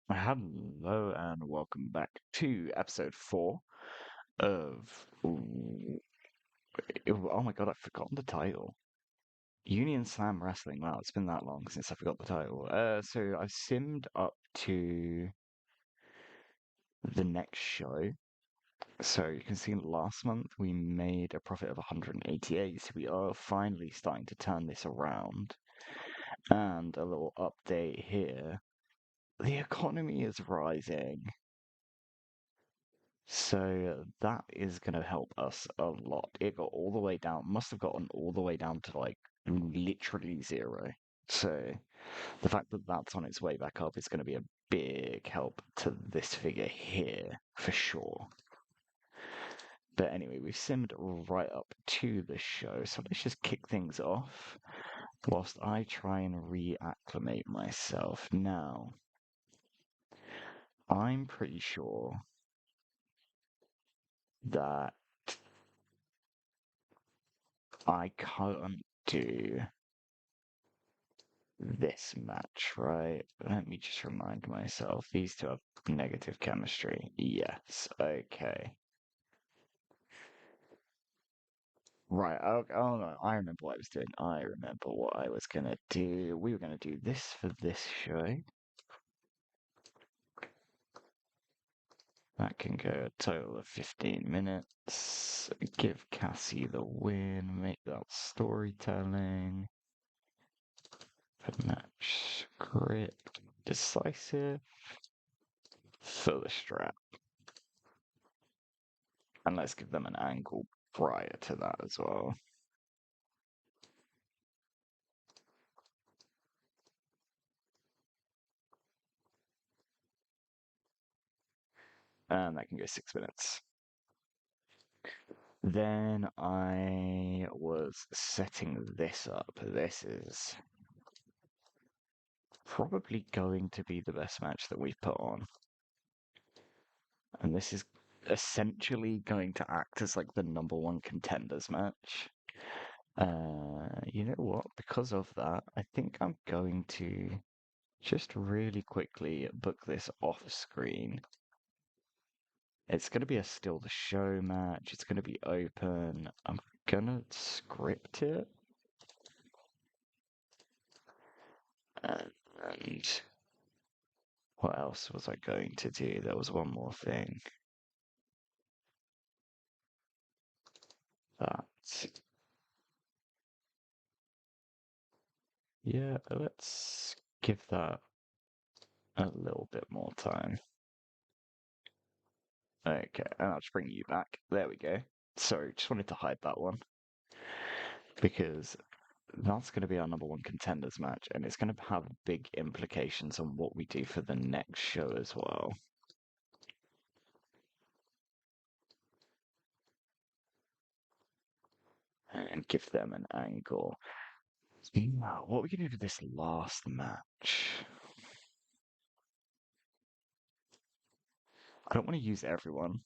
Hello and welcome back to episode 4 of oh my god, I've forgotten the title. Union Slam Wrestling. Wow, it's been that long since I forgot the title. So I've simmed up to the next show. So you can see last month we made a profit of 188. So we are finally starting to turn this around. And a little update here. The economy is rising. So that is going to help us a lot. It got all the way down, must have gotten all the way down to like literally zero. So the fact that that's on its way back up is going to be a big help to this figure here for sure. But anyway, we've simmed right up to the show, so let's just kick things off whilst I try and reacclimate myself. Now, I'm pretty sure that I can't do this match, right? Let me just remind myself. These two have negative chemistry. Yes, okay. Right, oh no, I remember what I was doing. I remember what I was gonna do. We were gonna do this for this show. That can go a total of 15 minutes. Give Cassie the win, make that storytelling. Match script decisive for the strap. And let's give them an angle prior to that as well. And that can go 6 minutes. Then I was setting this up. This is probably going to be the best match that we've put on. And this is essentially going to act as like the number one contenders match. You know what? Because of that, I think I'm going to just really quickly book this off screen. It's going to be a still the show match. It's going to be open. I'm going to script it. And what else was I going to do? There was one more thing. That. Yeah, let's give that a little bit more time. Okay, and I'll just bring you back. There we go. Sorry, just wanted to hide that one. Because that's going to be our number one contenders match, and it's going to have big implications on what we do for the next show as well. And give them an angle. What are we going to do for this last match? I don't want to use everyone.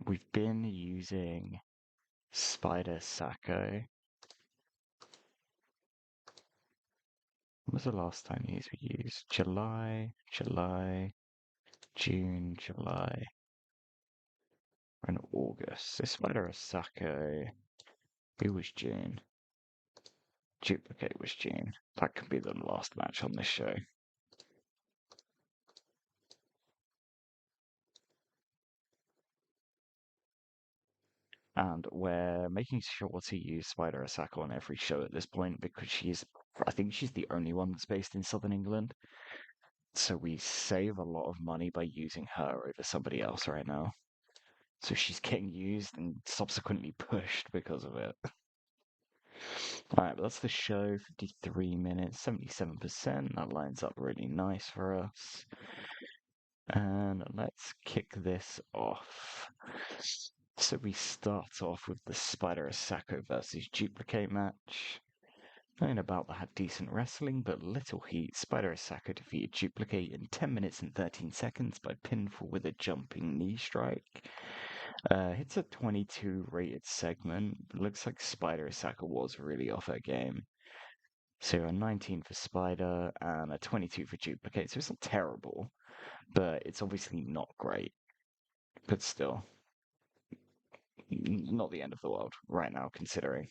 We've been using Spider Sacco. When was the last time we used? July, June, July, and August. So Spider Sacco. Who was June? Duplicate was June. That could be the last match on this show. And we're making sure to use Spider Asako on every show at this point because I think she's the only one that's based in Southern England. So we save a lot of money by using her over somebody else right now. So she's getting used and subsequently pushed because of it. Alright, but that's the show. 53 minutes, 77%. That lines up really nice for us. And let's kick this off. So we start off with the Spider Asako versus Duplicate match. Knowing about that had decent wrestling, but little heat. Spider Asako defeated Duplicate in 10 minutes and 13 seconds by pinfall with a jumping knee strike. It's a 22 rated segment. Looks like Spider Asako was really off her game. So a 19 for Spider and a 22 for Duplicate. So it's not terrible, but it's obviously not great. But still, not the end of the world right now, considering.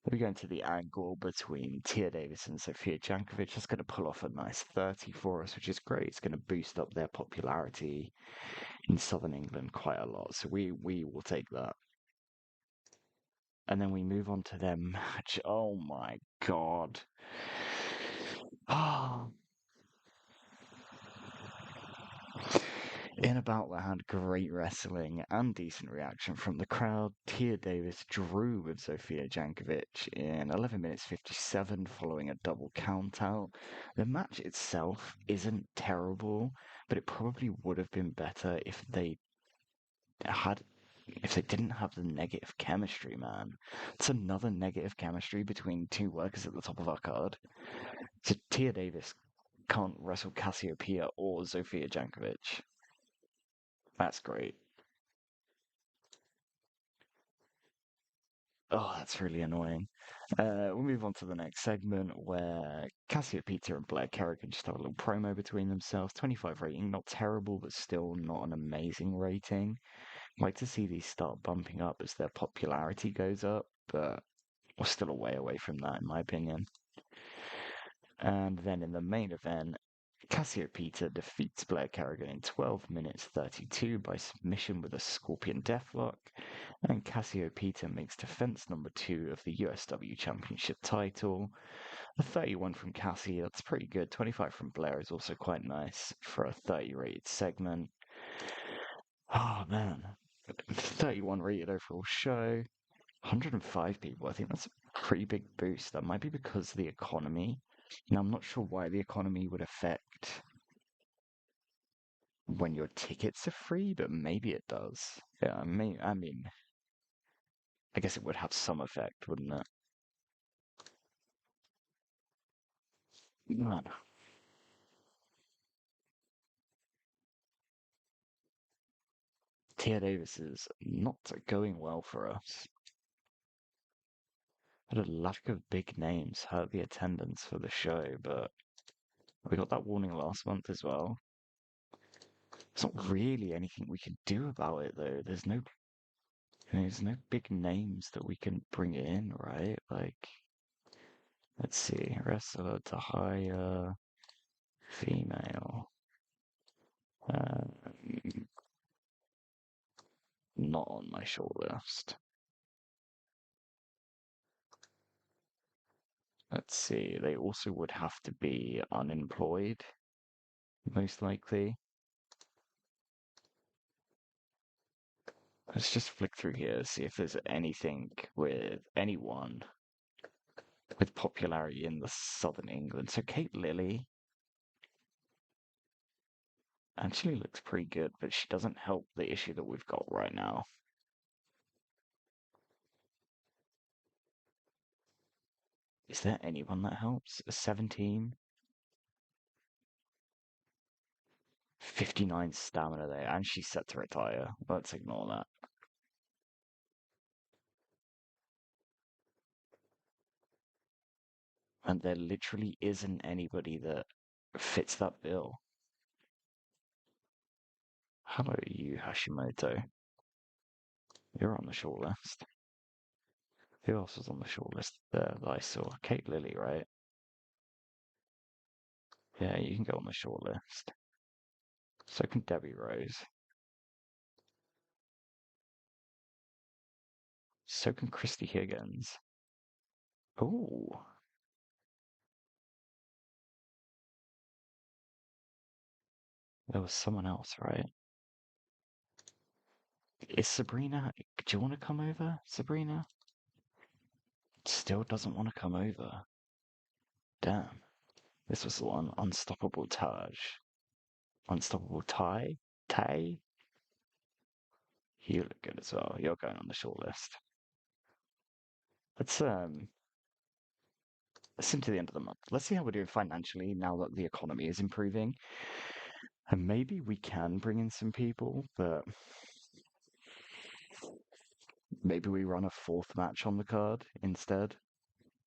We go into the angle between Tia Davis and Sofia Jankovic. That's going to pull off a nice 30 for us, which is great. It's going to boost up their popularity in southern England quite a lot. So we will take that. And then we move on to their match. Oh my god. Ah, in about that had great wrestling and decent reaction from the crowd. Tia Davis drew with Sofia Jankovic in 11 minutes 57 following a double countout. The match itself isn't terrible, but it probably would have been better had if they didn't have the negative chemistry, man. It's another negative chemistry between two workers at the top of our card. So Tia Davis can't wrestle Cassiopeia or Sofia Jankovic. That's great. Oh, that's really annoying. We'll move on to the next segment where Cassiopeia and Blair Kerrigan just have a little promo between themselves. 25 rating, not terrible, but still not an amazing rating. Like to see these start bumping up as their popularity goes up, but we're still a way away from that, in my opinion. And then in the main event, Cassiopeia defeats Blair Kerrigan in 12 minutes 32 by submission with a Scorpion Deathlock, and Cassiopeia makes defense number 2 of the USW Championship title. A 31 from Cassie, that's pretty good. 25 from Blair is also quite nice for a 30 rated segment. Oh man, 31 rated overall show. 105 people. I think that's a pretty big boost. That might be because of the economy. Now, I'm not sure why the economy would affect when your tickets are free, but maybe it does. Yeah, I mean, I guess it would have some effect, wouldn't it? Man, Tia Davis is not going well for us. Had a lack of big names hurt the attendance for the show, but we got that warning last month as well. There's not really anything we can do about it, though. There's no big names that we can bring in, right? Like, let's see, wrestler to hire, female. Um, not on my short list. Let's see, they also would have to be unemployed, most likely. Let's just flick through here, see if there's anything with anyone with popularity in the southern England. So Kate Lilly actually looks pretty good, but she doesn't help the issue that we've got right now. Is there anyone that helps? A 17? 59 stamina there, and she's set to retire. Let's ignore that. And there literally isn't anybody that fits that bill. Hello, you Hashimoto. You're on the short list. Who else was on the short list there that I saw? Kate Lilly, right? Yeah, you can go on the short list. So can Debbie Rose. So can Christy Higgins. Oh, there was someone else, right? Is Sabrina? Do you want to come over, Sabrina? Still doesn't want to come over. Damn. This was the one. Unstoppable Taj. Unstoppable Tai? Tai? You look good as well. You're going on the short list. Let's let's into the end of the month. Let's see how we're doing financially now that the economy is improving. And maybe we can bring in some people, but maybe we run a fourth match on the card instead.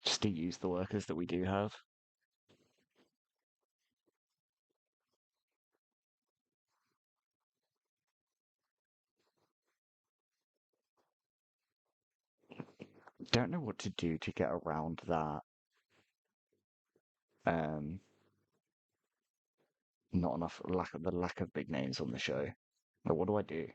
just to use the workers that we do have. Don't know what to do to get around that. Um, Not enough lack of big names on the show. But what do I do?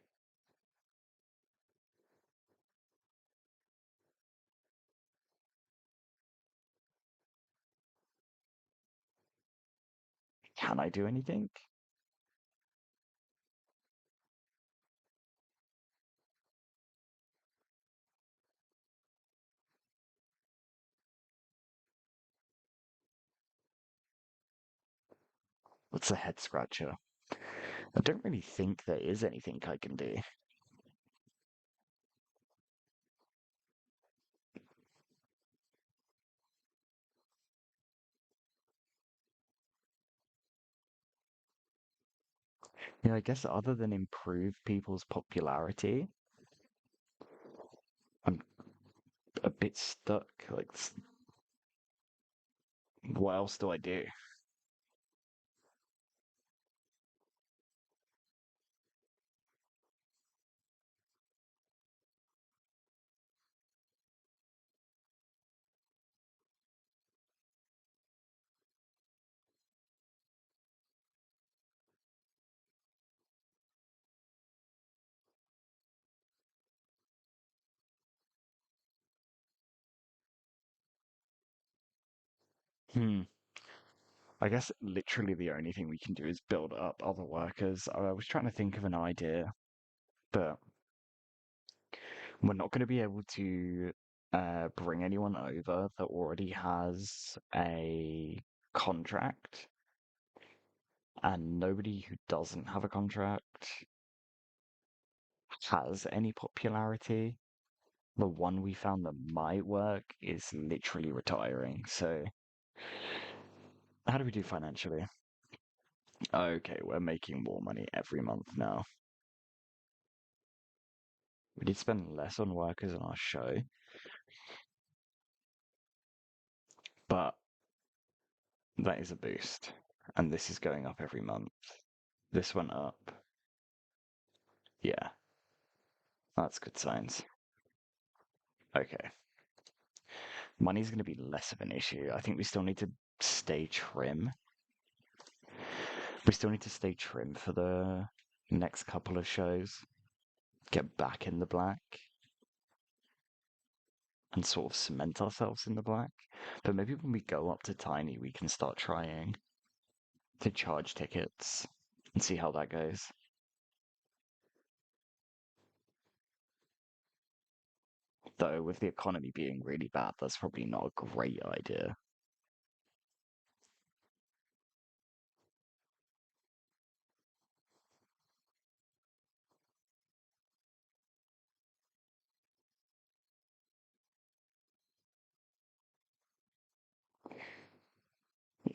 Can I do anything? What's a head scratcher? I don't really think there is anything I can do. Yeah, I guess other than improve people's popularity, I'm a bit stuck. Like, what else do I do? Hmm. I guess literally the only thing we can do is build up other workers. I was trying to think of an idea, but we're not going to be able to bring anyone over that already has a contract, and nobody who doesn't have a contract has any popularity. The one we found that might work is literally retiring. So, how do we do financially? Okay, we're making more money every month now. We did spend less on workers on our show, but that is a boost. And this is going up every month. This went up. Yeah, that's good signs. Okay. Money's going to be less of an issue. I think we still need to stay trim. We still need to stay trim for the next couple of shows. Get back in the black and sort of cement ourselves in the black. But maybe when we go up to Tiny, we can start trying to charge tickets and see how that goes. Though, with the economy being really bad, that's probably not a great idea.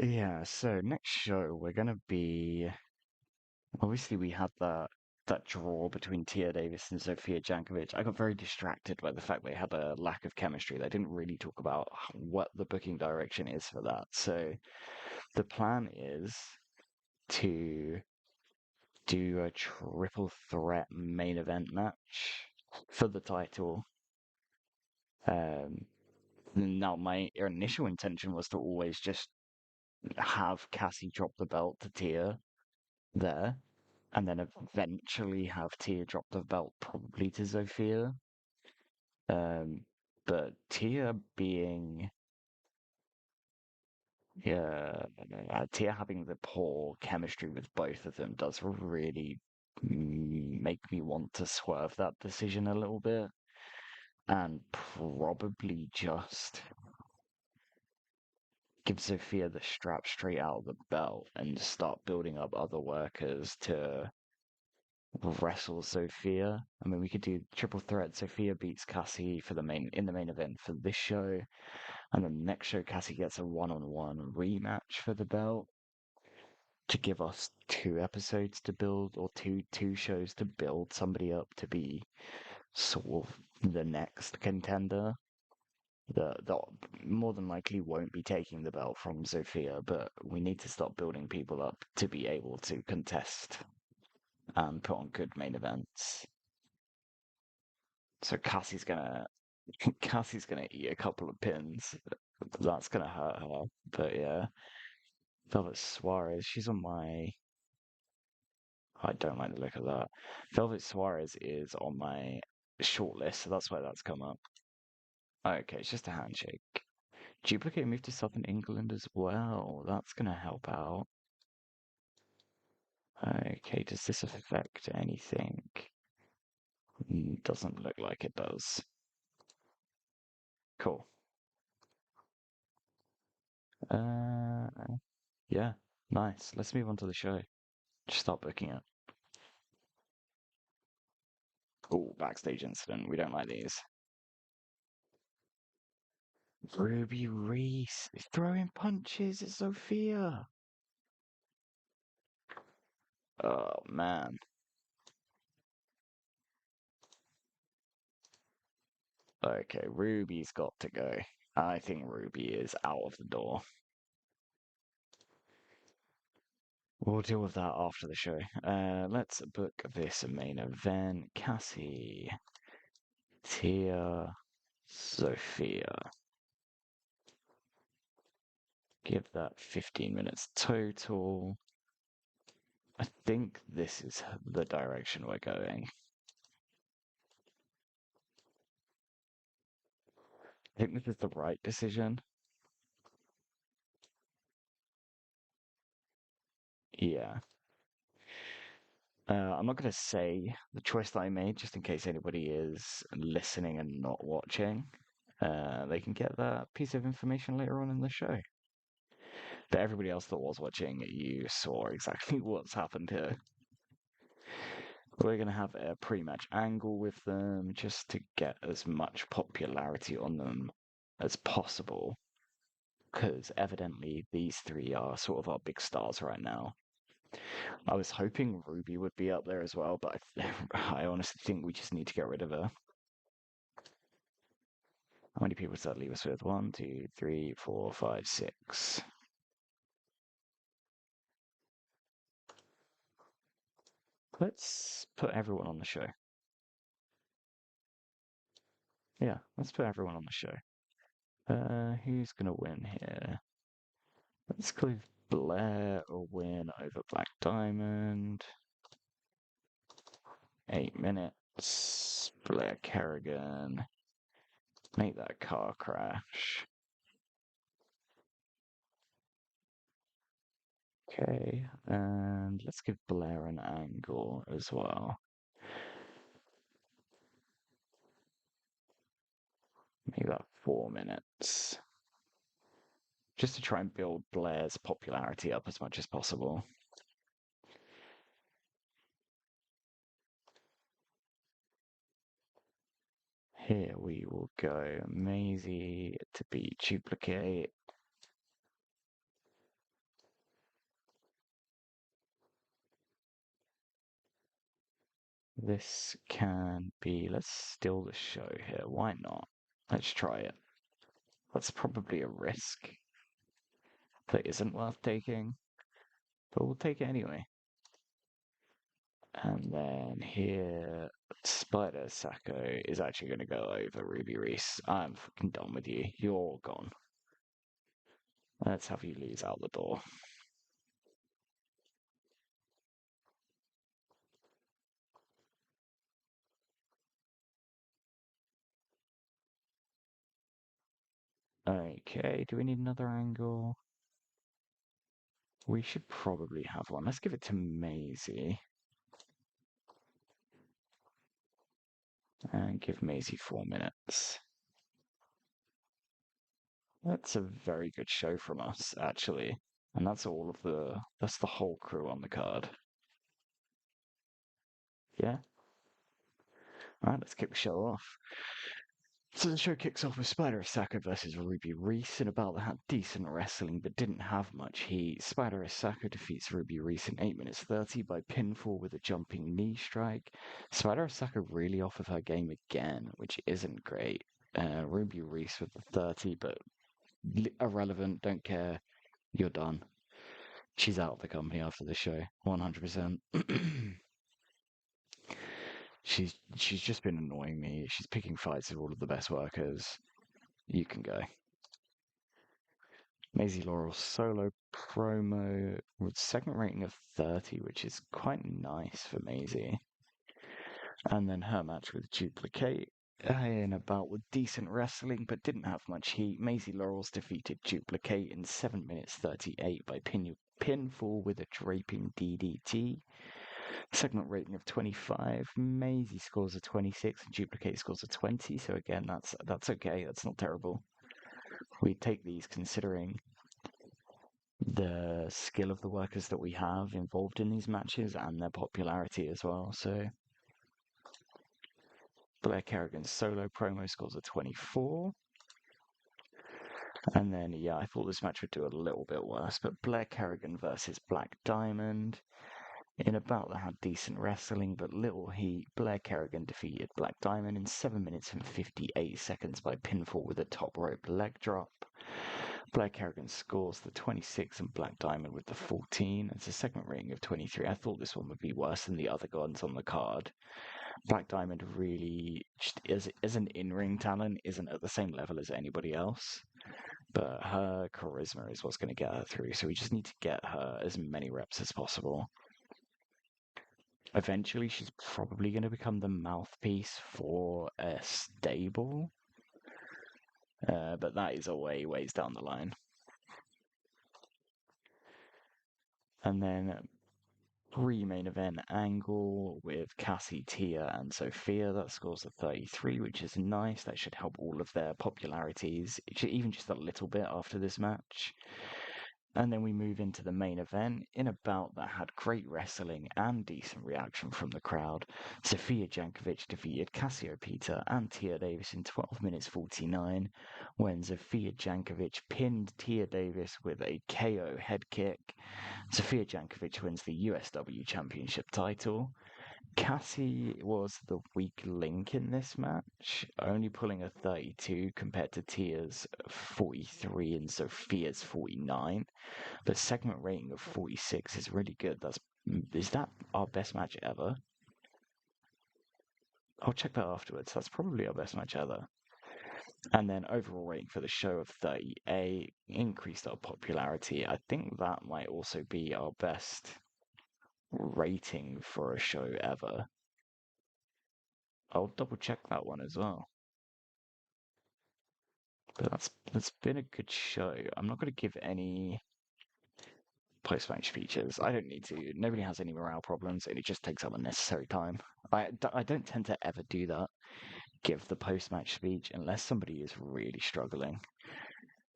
Yeah, so next show, we're going to be. Obviously, we had that draw between Tia Davis and Sofia Jankovic. I got very distracted by the fact they had a lack of chemistry. They didn't really talk about what the booking direction is for that. So the plan is to do a triple threat main event match for the title. Um, Now, my initial intention was to always just have Cassie drop the belt to Tia there, and then eventually have Tia drop the belt probably to Sophia. Um, but Tia being, yeah, Tia having the poor chemistry with both of them does really make me want to swerve that decision a little bit and probably just give Sophia the strap straight out of the belt and start building up other workers to wrestle Sophia. I mean, we could do triple threat. Sophia beats Cassie for the main event for this show, and then next show Cassie gets a one-on-one rematch for the belt to give us two episodes to build or two shows to build somebody up to be sort of the next contender. The more than likely won't be taking the belt from Zofia, but we need to start building people up to be able to contest and put on good main events. So Cassie's gonna eat a couple of pins. That's gonna hurt her. But yeah, Velvet Suarez, she's on my. I don't like the look of that. Velvet Suarez is on my short list, so that's why that's come up. Okay, it's just a handshake. Duplicate moved to Southern England as well. That's gonna help out. Okay, does this affect anything? Doesn't look like it does. Cool. Uh, yeah, nice. Let's move on to the show. Just start booking it. Oh, backstage incident. We don't like these. Ruby Reese is throwing punches at Sophia. Oh man. Okay, Ruby's got to go. I think Ruby is out of the door. We'll deal with that after the show. Let's book this main event. Cassie, Tia, Sophia. Give that 15 minutes total. I think this is the direction we're going. I think this is the right decision. Yeah. I'm not going to say the choice that I made just in case anybody is listening and not watching. They can get that piece of information later on in the show. But everybody else that was watching, you saw exactly what's happened here. We're going to have a pre-match angle with them just to get as much popularity on them as possible. Because evidently these three are sort of our big stars right now. I was hoping Ruby would be up there as well, but I honestly think we just need to get rid of her. How many people does that leave us with? 1, 2, 3, 4, 5, 6. Let's put everyone on the show. Yeah, let's put everyone on the show. Who's gonna win here? Let's give Blair a win over Black Diamond. 8 minutes. Blair Kerrigan. Make that car crash. Okay, and let's give Blair an angle as well. Maybe about 4 minutes. Just to try and build Blair's popularity up as much as possible. Here we will go. Maisie to be duplicate. This can be. Let's steal the show here. Why not? Let's try it. That's probably a risk that isn't worth taking, but we'll take it anyway. And then here, Spider Sacco is actually going to go over Ruby Reese. I'm fucking done with you. You're gone. Let's have you lose out the door. Okay, do we need another angle? We should probably have one. Let's give it to Maisie. And give Maisie 4 minutes. That's a very good show from us, actually. And that's the whole crew on the card. Yeah. Alright, let's kick the show off. So the show kicks off with Spider Asako versus Ruby Reese in a bout that had decent wrestling but didn't have much heat. Spider Asako defeats Ruby Reese in 8 minutes 30 by pinfall with a jumping knee strike. Spider Asako really off of her game again, which isn't great. Ruby Reese with the 30, but irrelevant. Don't care. You're done. She's out of the company after the show. 100%. She's just been annoying me. She's picking fights with all of the best workers. You can go. Maisie Laurel solo promo with second rating of 30, which is quite nice for Maisie. And then her match with Duplicate in a bout with decent wrestling, but didn't have much heat. Maisie Laurels defeated Duplicate in 7 minutes 38 by pinfall with a draping DDT. Segment rating of 25. Maisie scores a 26 and Duplicate scores a 20. So again, that's okay. That's not terrible. We take these considering the skill of the workers that we have involved in these matches and their popularity as well. So Blair Kerrigan's solo promo scores a 24. And then, yeah, I thought this match would do a little bit worse, but Blair Kerrigan versus Black Diamond. In a bout that had decent wrestling but little heat, Blair Kerrigan defeated Black Diamond in 7 minutes and 58 seconds by pinfall with a top rope leg drop. Blair Kerrigan scores the 26 and Black Diamond with the 14. It's a segment rating of 23. I thought this one would be worse than the other ones on the card. Black Diamond really, just as an in-ring talent, isn't at the same level as anybody else. But her charisma is what's going to get her through. So we just need to get her as many reps as possible. Eventually, she's probably going to become the mouthpiece for a stable. But that is a ways down the line. And then pre-main event angle with Cassie, Tia, and Sophia. That scores a 33, which is nice. That should help all of their popularities, even just a little bit after this match. And then we move into the main event in a bout that had great wrestling and decent reaction from the crowd. Sophia Jankovic defeated Cassiopeia and Tia Davis in 12 minutes 49, when Sophia Jankovic pinned Tia Davis with a KO head kick. Sophia Jankovic wins the USW Championship title. Cassie was the weak link in this match, only pulling a 32 compared to Tia's 43 and Sophia's 49. The segment rating of 46 is really good. Is that our best match ever? I'll check that afterwards. That's probably our best match ever. And then overall rating for the show of 38 increased our popularity. I think that might also be our best rating for a show ever. I'll double check that one as well. But that's been a good show. I'm not going to give any post-match features. I don't need to. Nobody has any morale problems, and it just takes up unnecessary time. I don't tend to ever do that. Give the post-match speech unless somebody is really struggling.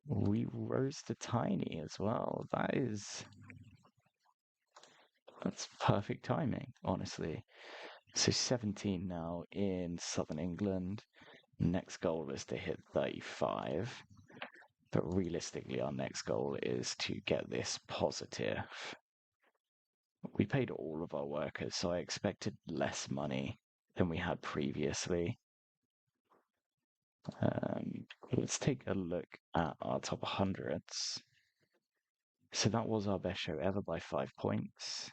We rose to Tiny as well. That's perfect timing, honestly. So 17 now in Southern England. Next goal is to hit 35. But realistically, our next goal is to get this positive. We paid all of our workers, so I expected less money than we had previously. Let's take a look at our top 100s. So that was our best show ever by 5 points.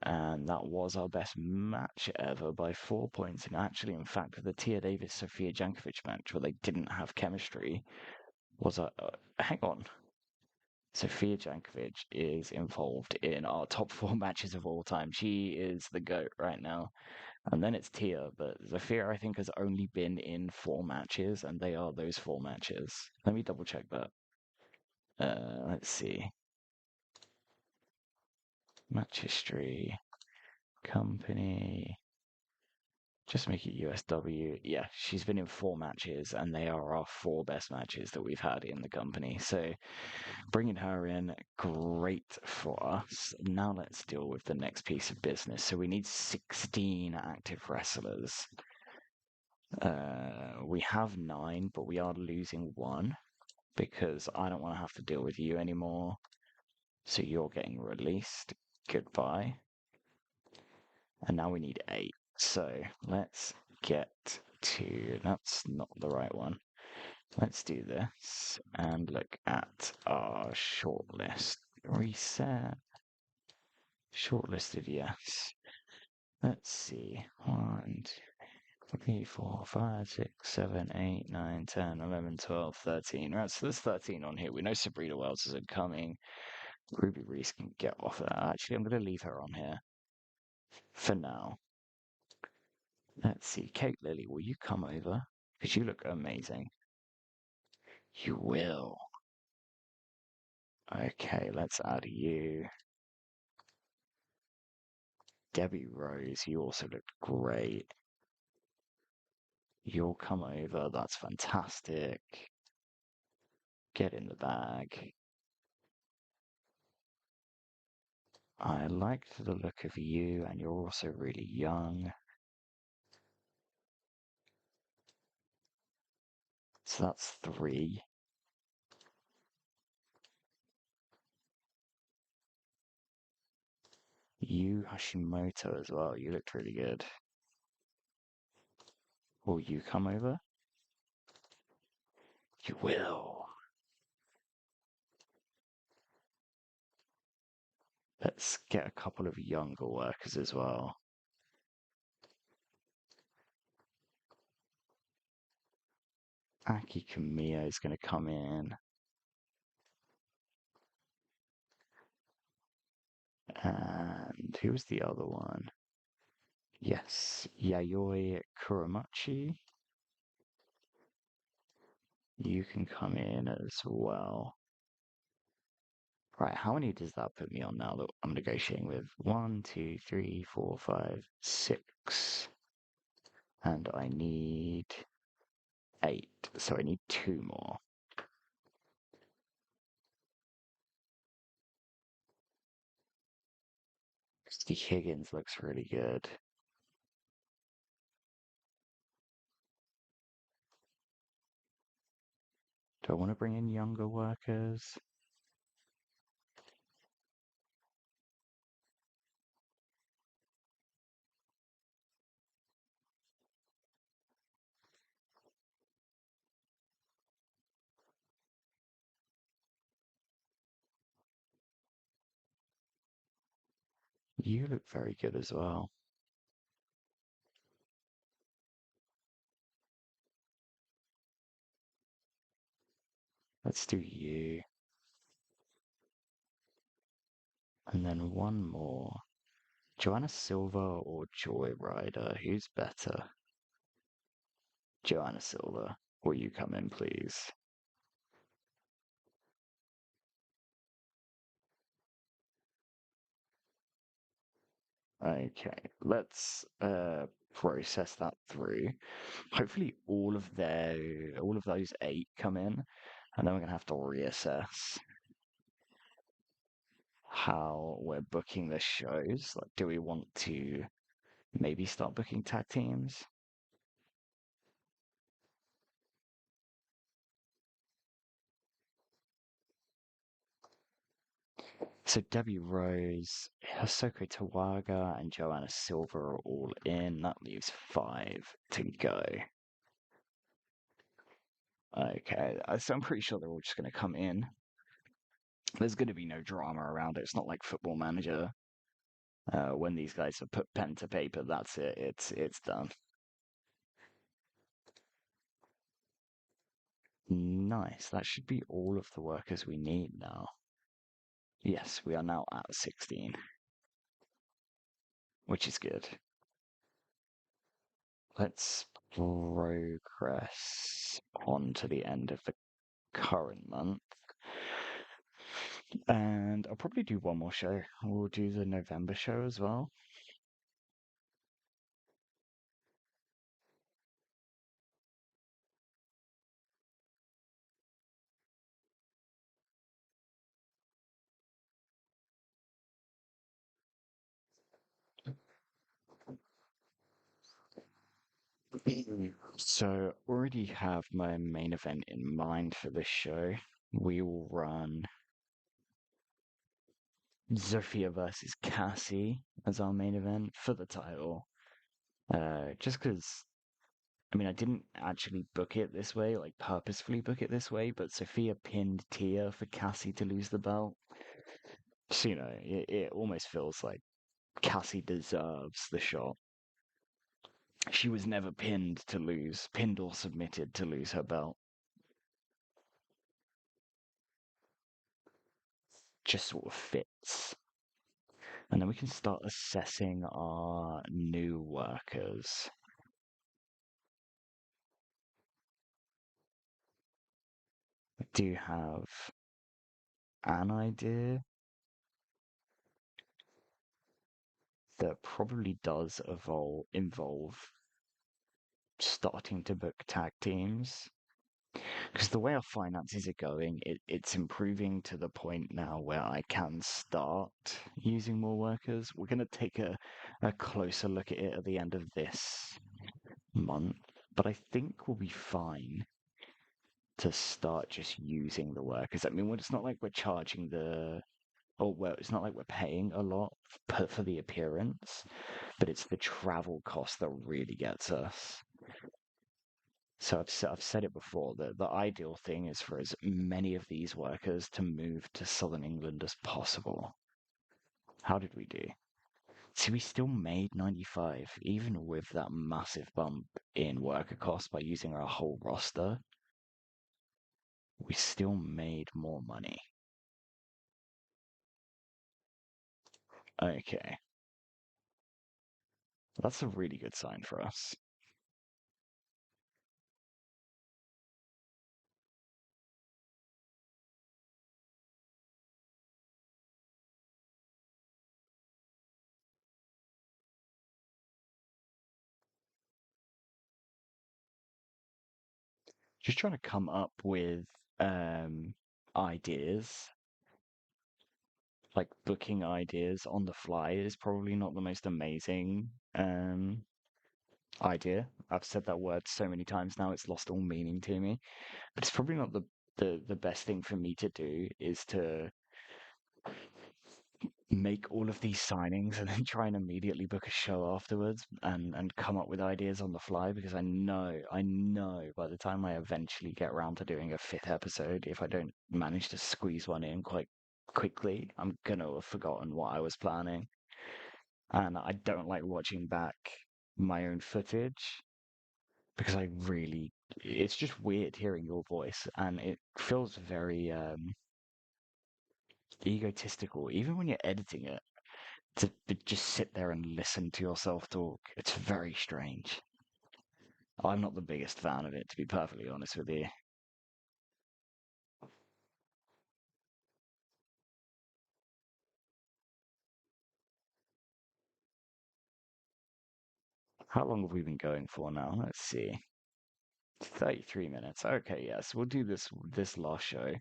And that was our best match ever by 4 points. And actually, in fact, the Tia Davis-Sofia Jankovic match, where they didn't have chemistry, was a... hang on. Sofia Jankovic is involved in our top 4 matches of all time. She is the GOAT right now. And then it's Tia, but Zafira, I think, has only been in 4 matches, and they are those 4 matches. Let me double check that. Let's see. Match history. Company. Just make it USW. Yeah, she's been in 4 matches, and they are our 4 best matches that we've had in the company. So bringing her in, great for us. Now let's deal with the next piece of business. So we need 16 active wrestlers. We have 9, but we are losing 1 because I don't want to have to deal with you anymore. So you're getting released. Goodbye. And now we need 8. So let's get L2. That's not the right one. Let's do this and look at our shortlist. Reset. Shortlisted, yes. Let's see. 1, 2, 3, 4, 5, 6, 7, 8, 9, 10, 11, 12, 13. Right, so there's 13 on here. We know Sabrina Wells isn't coming. Ruby Reese can get off of that. Actually, I'm going to leave her on here for now. Let's see. Kate Lily, will you come over? Because you look amazing. You will. Okay, let's add you. Debbie Rose, you also look great. You'll come over. That's fantastic. Get in the bag. I liked the look of you, and you're also really young. So that's 3. You, Hashimoto, as well. You looked really good. Will you come over? You will. Let's get a couple of younger workers as well. Aki Kamiya is going to come in. And who was the other one? Yes, Yayoi Kuramachi. You can come in as well. Right, how many does that put me on now that I'm negotiating with? 1, 2, 3, 4, 5, 6. And I need 8. So I need 2 more. Steve Higgins looks really good. Do I want to bring in younger workers? You look very good as well. Let's do you. And then one more. Joanna Silva or Joy Rider? Who's better? Joanna Silva. Will you come in, please? Okay, let's process that through. Hopefully all of those 8 come in, and then we're gonna have to reassess how we're booking the shows. Like, do we want to maybe start booking tag teams? So Debbie Rose, Hisoko Tawaga, and Joanna Silva are all in. That leaves 5 to go. Okay, so I'm pretty sure they're all just going to come in. There's going to be no drama around it. It's not like Football Manager. When these guys have put pen to paper, that's it. It's done. Nice. That should be all of the workers we need now. Yes, we are now at 16, which is good. Let's progress on to the end of the current month. And I'll probably do one more show. We'll do the November show as well. So already have my main event in mind for this show. We will run Zofia versus Cassie as our main event for the title. Just because I mean, I didn't actually book it this way, like purposefully book it this way, but Sophia pinned Tia for Cassie to lose the belt. So, it almost feels like Cassie deserves the shot. She was never pinned or submitted to lose her belt. Just sort of fits. And then we can start assessing our new workers. I do have an idea that probably does involve starting to book tag teams. Because the way our finances are going, it's improving to the point now where I can start using more workers. We're going to take a closer look at it at the end of this month, but I think we'll be fine to start just using the workers. I mean, it's not like we're charging it's not like we're paying a lot for the appearance, but it's the travel cost that really gets us. So I've said it before that the ideal thing is for as many of these workers to move to southern England as possible. How did we do? See, we still made 95, even with that massive bump in worker costs by using our whole roster. We still made more money. Okay, that's a really good sign for us. Just trying to come up with um, ideas, like booking ideas on the fly is probably not the most amazing idea. I've said that word so many times now, it's lost all meaning to me. But it's probably not the best thing for me to do is to make all of these signings and then try and immediately book a show afterwards and come up with ideas on the fly because I know by the time I eventually get around to doing a fifth episode, if I don't manage to squeeze one in quite quickly, I'm gonna have forgotten what I was planning. And I don't like watching back my own footage because it's just weird hearing your voice and it feels very egotistical, even when you're editing it, to just sit there and listen to yourself talk. It's very strange. I'm not the biggest fan of it, to be perfectly honest with you. How long have we been going for now? Let's see. 33 minutes. Okay, yes, we'll do this last show,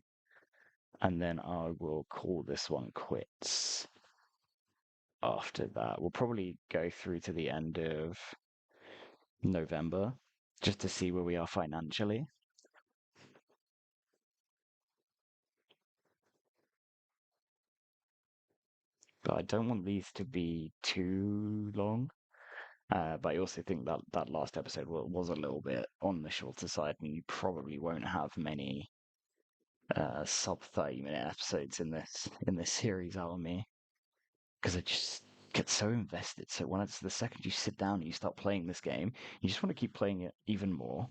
and then I will call this one quits. After that, we'll probably go through to the end of November just to see where we are financially. But I don't want these to be too long. But I also think that that last episode was a little bit on the shorter side, and you probably won't have many sub 30-minute episodes in this series out of me because I just get so invested. So when it's the second you sit down and you start playing this game, you just want to keep playing it even more.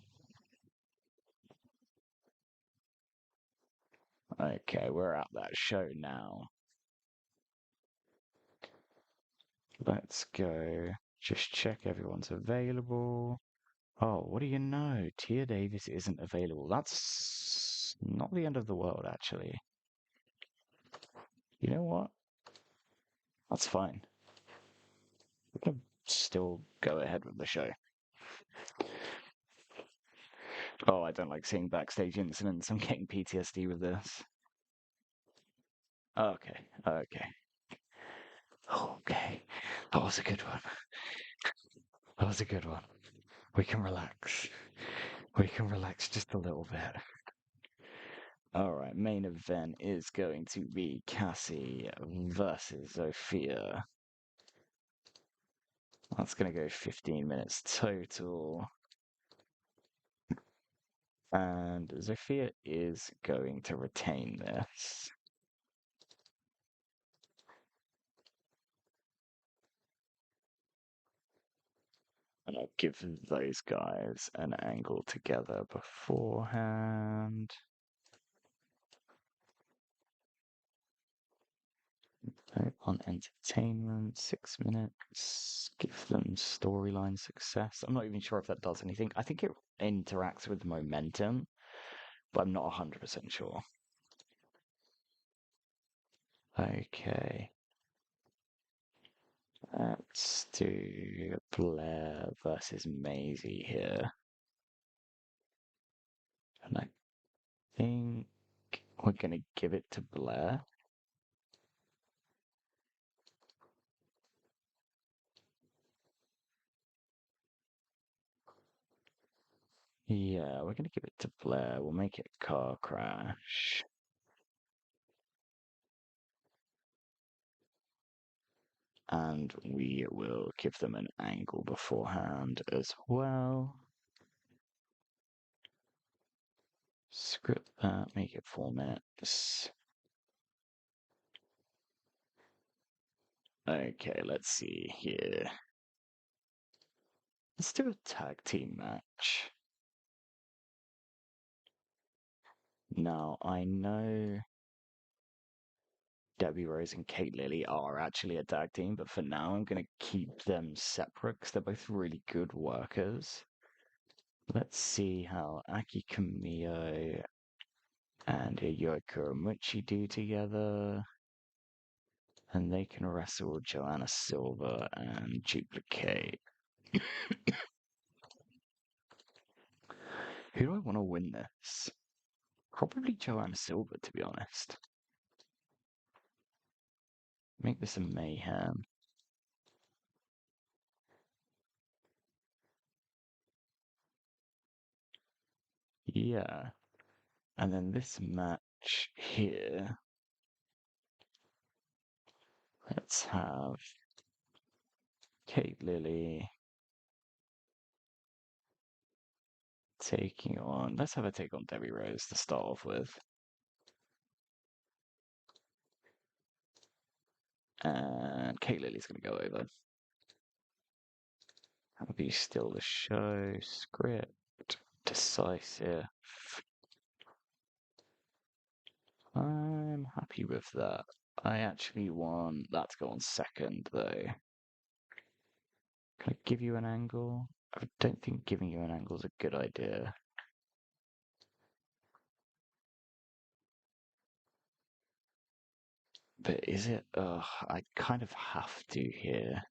Okay, we're at that show now. Let's go. Just check everyone's available. Oh, what do you know? Tia Davis isn't available. That's not the end of the world, actually. You know what? That's fine. We can still go ahead with the show. Oh, I don't like seeing backstage incidents. I'm getting PTSD with this. Okay, okay, okay. That was a good one. That was a good one. We can relax. We can relax just a little bit. All right, main event is going to be Cassie versus Sophia. That's going to go 15 minutes total. And Zofia is going to retain this. And I'll give those guys an angle together beforehand. On entertainment, 6 minutes. Give them storyline success. I'm not even sure if that does anything. I think it interacts with momentum, but I'm not 100% sure. Okay. Let's do Blair versus Maisie here. And I think we're going to give it to Blair. Yeah, we're going to give it to Blair. We'll make it a car crash. And we will give them an angle beforehand as well. Script that, make it 4 minutes. Okay, let's see here. Let's do a tag team match. Now, I know Debbie Rose and Kate Lily are actually a tag team, but for now, I'm going to keep them separate because they're both really good workers. Let's see how Aki Kamiyo and Yoko Muchi do together. And they can wrestle Joanna Silver and Duplicate. Who do I want to win this? Probably Joanna Silver, to be honest. Make this a mayhem. Yeah. And then this match here. Let's have Kate Lily taking on. Let's have her take on Debbie Rose to start off with. And Kate Lily's going to go over. That'll be still the show. Script. Decisive. I'm happy with that. I actually want that to go on second, though. Can I give you an angle? I don't think giving you an angle is a good idea. But is it? I kind of have to here.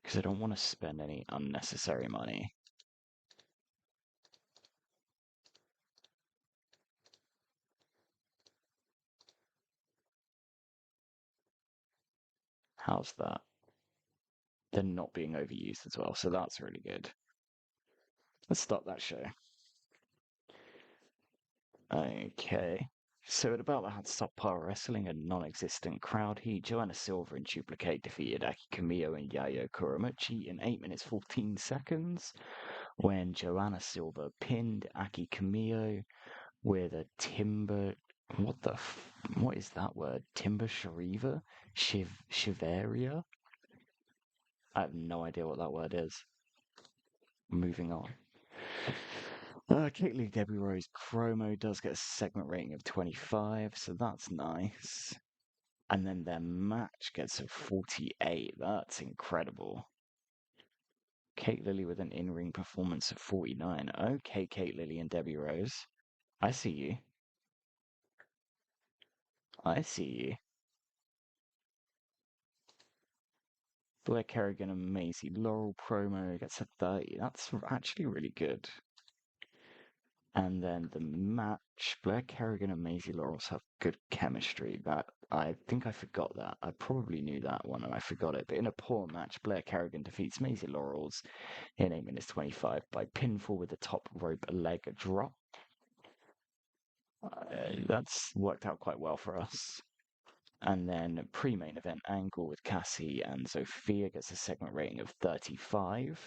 Because I don't want to spend any unnecessary money. How's that? They're not being overused as well, so that's really good. Let's start that show. Okay. So at about that subpar wrestling and non-existent crowd heat, Joanna Silver and Duplicate defeated Aki Kamiyo and Yayo Kuramochi in 8 minutes 14 seconds, when Joanna Silver pinned Aki Kamiyo with a timber. What is that word? Timber Shariva? Shivaria? I have no idea what that word is. Moving on. Kate Lee Debbie Rose promo does get a segment rating of 25, so that's nice. And then their match gets a 48. That's incredible. Kate Lily with an in-ring performance of 49. Okay, Kate Lily and Debbie Rose. I see you. I see you. Blair Kerrigan and Maisie Laurel promo gets a 30. That's actually really good. And then the match, Blair Kerrigan and Maisie Laurels have good chemistry. That I think I forgot that. I probably knew that one and I forgot it. But in a poor match, Blair Kerrigan defeats Maisie Laurels in 8 minutes 25 by pinfall with a top rope leg drop. That's worked out quite well for us. And then pre-main event angle with Cassie and Sophia gets a segment rating of 35.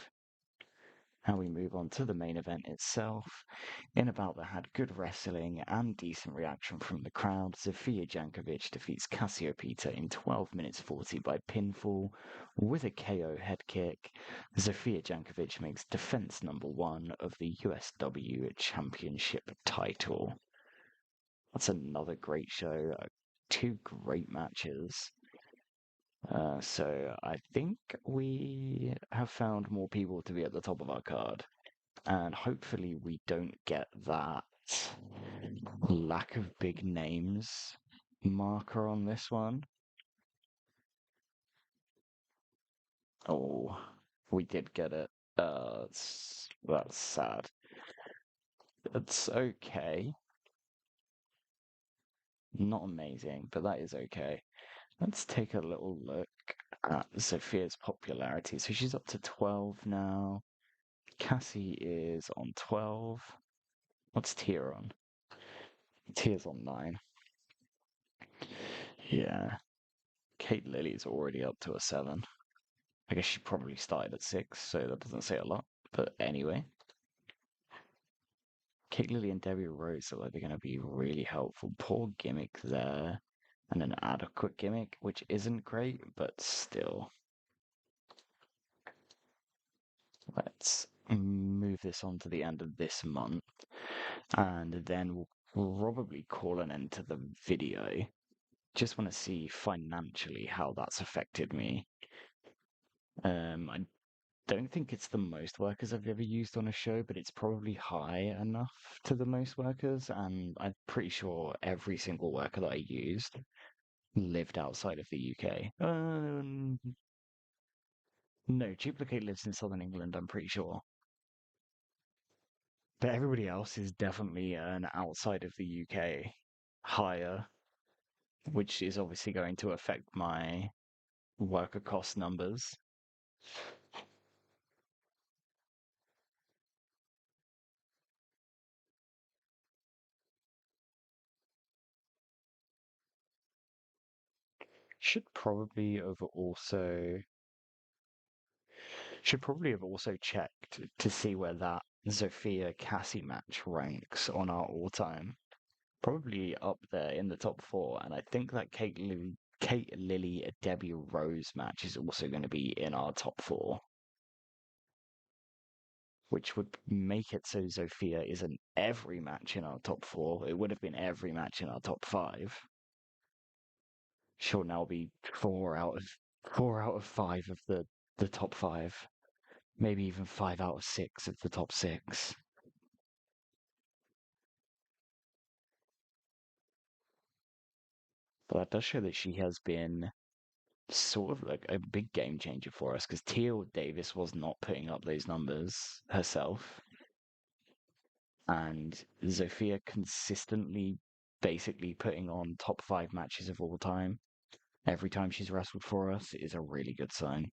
And we move on to the main event itself. In a bout that had good wrestling and decent reaction from the crowd, Zofia Jankovic defeats Cassiopeia in 12 minutes 40 by pinfall with a KO head kick. Zofia Jankovic makes defense number one of the USW Championship title. That's another great show. Two great matches. So I think we have found more people to be at the top of our card. And hopefully we don't get that lack of big names marker on this one. Oh, we did get it. That's sad. It's okay. Not amazing, but that is okay. Let's take a little look at Sophia's popularity. So she's up to 12 now. Cassie is on 12. What's Tia on? Tia's on 9. Yeah. Kate Lily's already up to a 7. I guess she probably started at 6, so that doesn't say a lot. But anyway, Kate Lily and Debbie Rose are either going to be really helpful. Poor gimmick there, and an adequate gimmick, which isn't great, but still. Let's move this on to the end of this month, and then we'll probably call an end to the video. Just want to see financially how that's affected me. I don't think it's the most workers I've ever used on a show, but it's probably high enough to the most workers, and I'm pretty sure every single worker that I used lived outside of the UK. No, Duplicate lives in Southern England, I'm pretty sure. But everybody else is definitely an outside of the UK hire, which is obviously going to affect my worker cost numbers. Should probably have also Should probably have also checked to see where that Zofia Cassie match ranks on our all time. Probably up there in the top 4, and I think that Kate Lily Debbie Rose match is also going to be in our top 4, which would make it so Zofia isn't every match in our top 4. It would have been every match in our top 5. She'll now be 4 out of 5 of the top 5. Maybe even 5 out of 6 of the top 6. But that does show that she has been sort of like a big game changer for us because Teal Davis was not putting up those numbers herself. And Zofia consistently basically putting on top 5 matches of all time every time she's wrestled for us is a really good sign.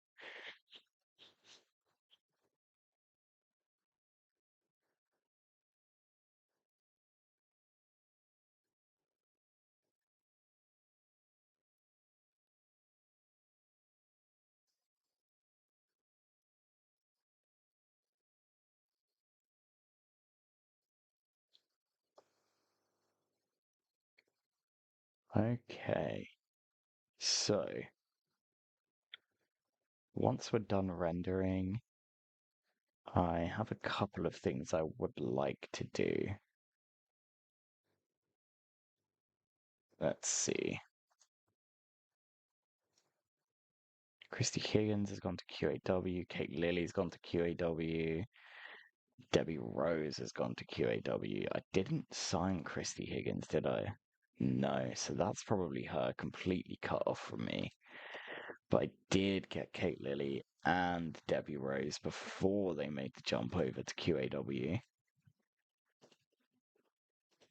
Okay, so once we're done rendering, I have a couple of things I would like to do. Let's see. Christy Higgins has gone to QAW. Kate Lily's gone to QAW. Debbie Rose has gone to QAW. I didn't sign Christy Higgins, did I? No, so that's probably her completely cut off from me. But I did get Kate Lily and Debbie Rose before they made the jump over to QAW.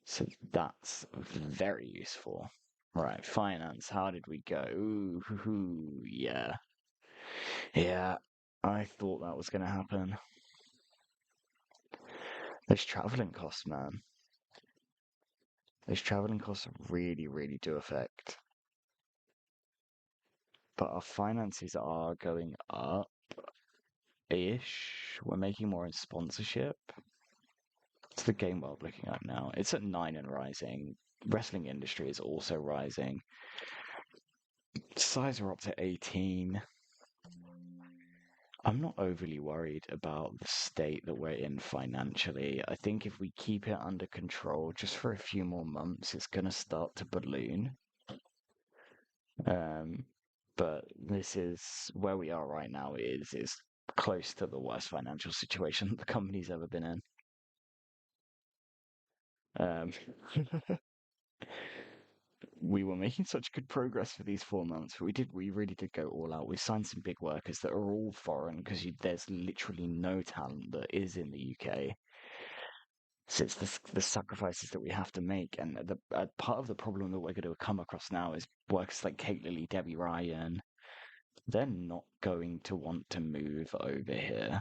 So that's very useful. Right, finance. How did we go? Ooh, yeah. Yeah, I thought that was going to happen. Those traveling costs, man. Those traveling costs really, really do affect. But our finances are going up. ish. We're making more in sponsorship. It's the game world looking at now. It's at 9 and rising. Wrestling industry is also rising. Size are up to 18. I'm not overly worried about the state that we're in financially. I think if we keep it under control just for a few more months, it's going to start to balloon. Um, but this is where we are right now is close to the worst financial situation that the company's ever been in. Um, we were making such good progress for these 4 months, but we really did go all out. We signed some big workers that are all foreign because there's literally no talent that is in the UK. So it's the sacrifices that we have to make, and the part of the problem that we're going to come across now is workers like Kate Lilly, Debbie Ryan. They're not going to want to move over here.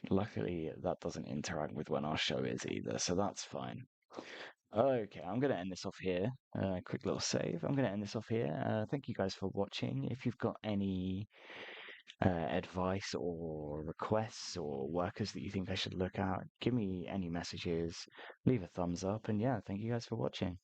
Luckily, that doesn't interact with when our show is either, so that's fine. Okay, I'm going to end this off here. Quick little save. I'm going to end this off here. Thank you guys for watching. If you've got any advice or requests or workers that you think I should look at, give me any messages, leave a thumbs up, and yeah, thank you guys for watching.